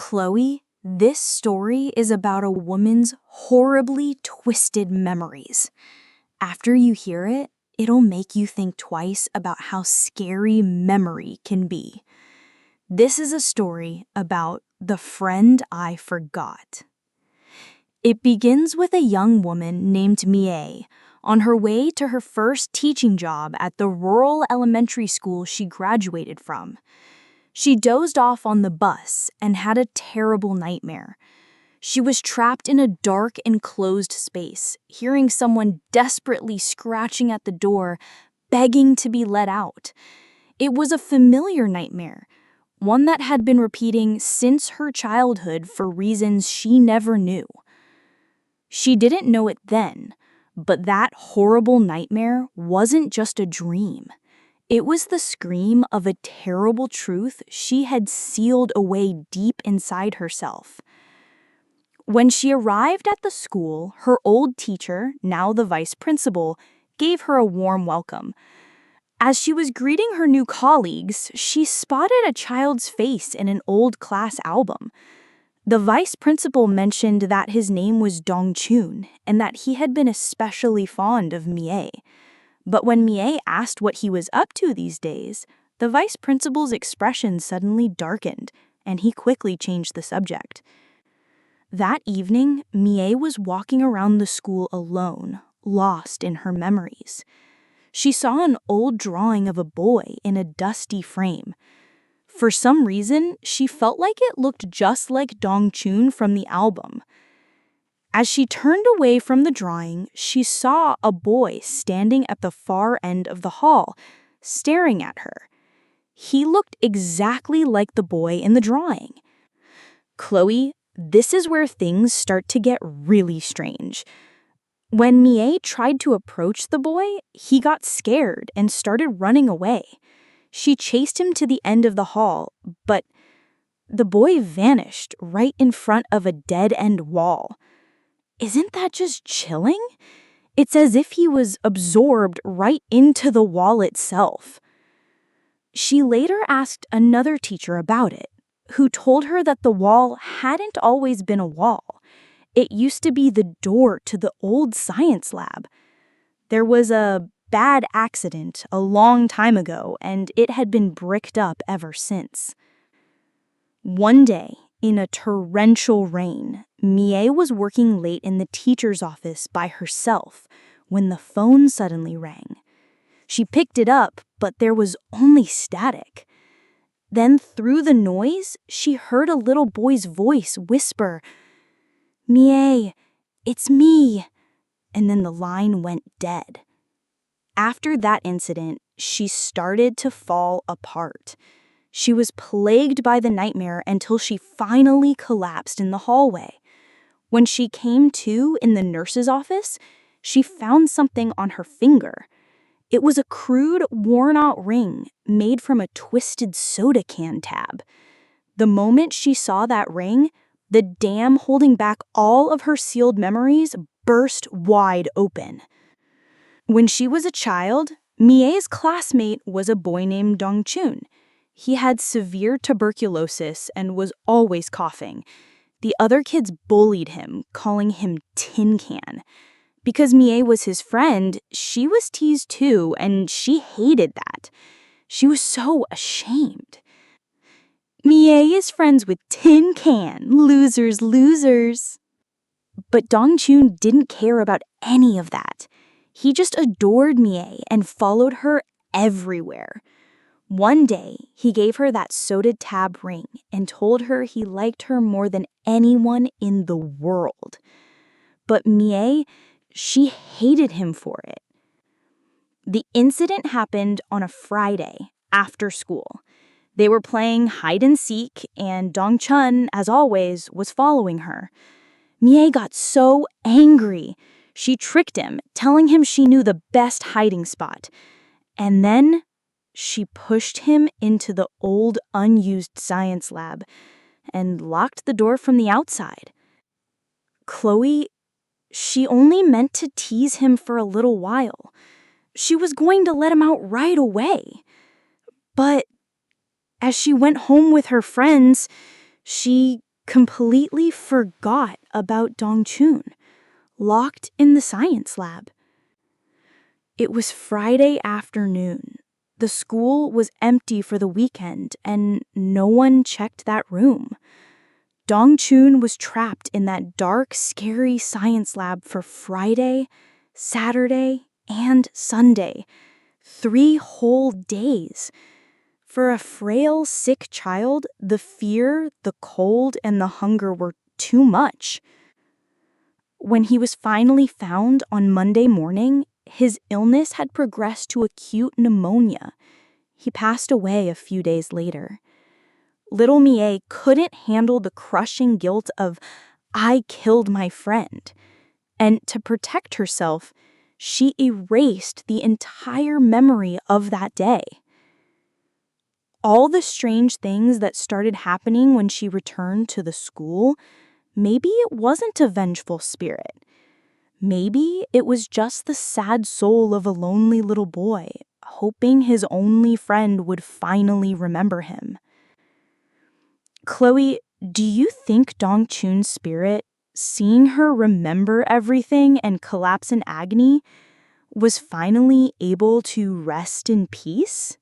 Chloe, this story is about a woman's horribly twisted memories. After you hear it, it'll make you think twice about how scary memory can be. This is a story about the friend I forgot. It begins with a young woman named Mie on her way to her first teaching job at the rural elementary school she graduated from. She dozed off on the bus and had a terrible nightmare. She was trapped in a dark, enclosed space, hearing someone desperately scratching at the door, begging to be let out. It was a familiar nightmare, one that had been repeating since her childhood for reasons she never knew. She didn't know it then, but that horrible nightmare wasn't just a dream. It was the scream of a terrible truth she had sealed away deep inside herself. When she arrived at the school, her old teacher, now the vice principal, gave her a warm welcome. As she was greeting her new colleagues, she spotted a child's face in an old class album. The vice principal mentioned that his name was Dong-chun and that he had been especially fond of Mie. But when Mie asked what he was up to these days, the vice principal's expression suddenly darkened, and he quickly changed the subject. That evening, Mie was walking around the school alone, lost in her memories. She saw an old drawing of a boy in a dusty frame. For some reason, she felt like it looked just like Dong-chun from the album. As she turned away from the drawing, she saw a boy standing at the far end of the hall, staring at her. He looked exactly like the boy in the drawing. Chloe, this is where things start to get really strange. When Mie tried to approach the boy, he got scared and started running away. She chased him to the end of the hall, but the boy vanished right in front of a dead-end wall. Isn't that just chilling? It's as if he was absorbed right into the wall itself. She later asked another teacher about it, who told her that the wall hadn't always been a wall. It used to be the door to the old science lab. There was a bad accident a long time ago, and it had been bricked up ever since. One day, in a torrential rain, Mie was working late in the teacher's office by herself when the phone suddenly rang. She picked it up, but there was only static. Then through the noise, she heard a little boy's voice whisper, "Mie, it's me." And then the line went dead. After that incident, she started to fall apart. She was plagued by the nightmare until she finally collapsed in the hallway. When she came to in the nurse's office, she found something on her finger. It was a crude, worn-out ring made from a twisted soda can tab. The moment she saw that ring, the dam holding back all of her sealed memories burst wide open. When she was a child, Mie's classmate was a boy named Dong-chun. He had severe tuberculosis and was always coughing. The other kids bullied him, calling him Tin Can. Because Mie was his friend, she was teased too, and she hated that. She was so ashamed. "Mie is friends with Tin Can. Losers, losers." But Dong-chun didn't care about any of that. He just adored Mie and followed her everywhere. One day, he gave her that soda tab ring and told her he liked her more than anyone in the world. But Mie, she hated him for it. The incident happened on a Friday after school. They were playing hide and seek, and Dong-chun, as always, was following her. Mie got so angry. She tricked him, telling him she knew the best hiding spot. And then she pushed him into the old, unused science lab and locked the door from the outside. Chloe, she only meant to tease him for a little while. She was going to let him out right away. But as she went home with her friends, she completely forgot about Dong-chun, locked in the science lab. It was Friday afternoon. The school was empty for the weekend, and no one checked that room. Dong-chun was trapped in that dark, scary science lab for Friday, Saturday, and Sunday. 3 whole days. For a frail, sick child, the fear, the cold, and the hunger were too much. When he was finally found on Monday morning, his illness had progressed to acute pneumonia. He passed away a few days later. Little Mie couldn't handle the crushing guilt of, "I killed my friend." And to protect herself, she erased the entire memory of that day. All the strange things that started happening when she returned to the school, maybe it wasn't a vengeful spirit. Maybe it was just the sad soul of a lonely little boy, hoping his only friend would finally remember him. Chloe, do you think Dong-chun's spirit, seeing her remember everything and collapse in agony, was finally able to rest in peace?